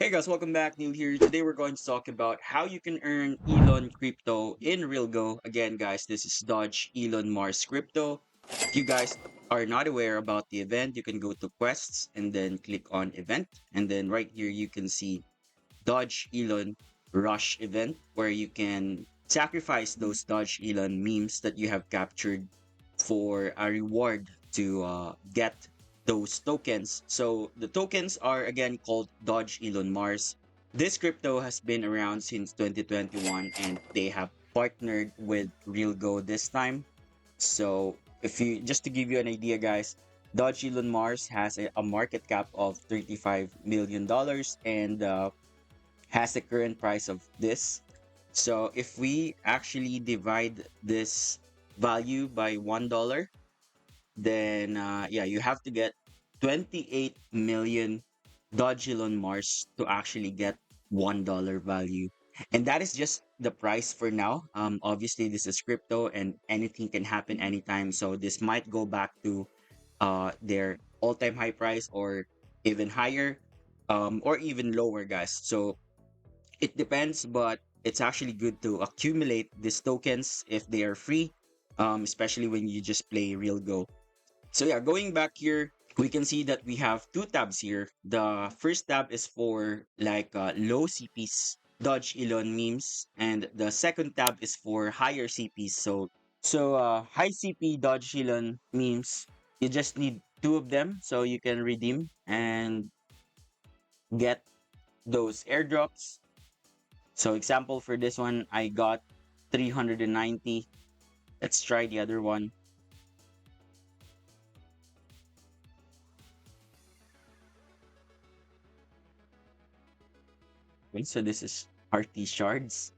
Hey guys, welcome back. Neil here. Today we're going to talk about how you can earn Elon crypto in RealGo. Again, guys, this is Dodge Elon Mars crypto. If you guys are not aware about the event, you can go to quests and then click on event. And then right here, you can see Dodge Elon Rush event where you can sacrifice those Dodge Elon memes that you have captured for a reward to get those tokens. So the tokens are again called Dodge Elon Mars. This crypto has been around since 2021 and they have partnered with RealGo this time. So if you just to give you an idea, guys, Dodge Elon Mars has a market cap of $35 million and has the current price of this. So if we actually divide this value by $1, then yeah, you have to get 28 million Dodge Elon Mars to actually get $1 value. And that is just the price for now. Obviously, this is crypto and anything can happen anytime. So this might go back to their all-time high price or even higher or even lower, guys. So it depends, but it's actually good to accumulate these tokens if they are free, especially when you just play RealGo. So yeah, going back here, we can see that we have two tabs here. The first tab is for like low CPs, Dodge Elon memes, and the second tab is for higher CPs. So high CP Dodge Elon memes, you just need two of them so you can redeem and get those airdrops. So example for this one, I got 390. Let's try the other one. Okay, so this is RT shards.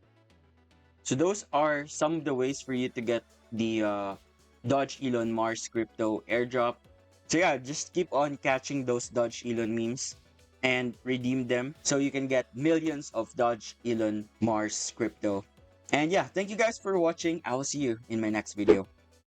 So those are some of the ways for you to get the Dodge Elon Mars crypto airdrop. So yeah, just keep on catching those Dodge Elon memes and redeem them so you can get millions of Dodge Elon Mars crypto. And yeah, thank you guys for watching. I will see you in my next video.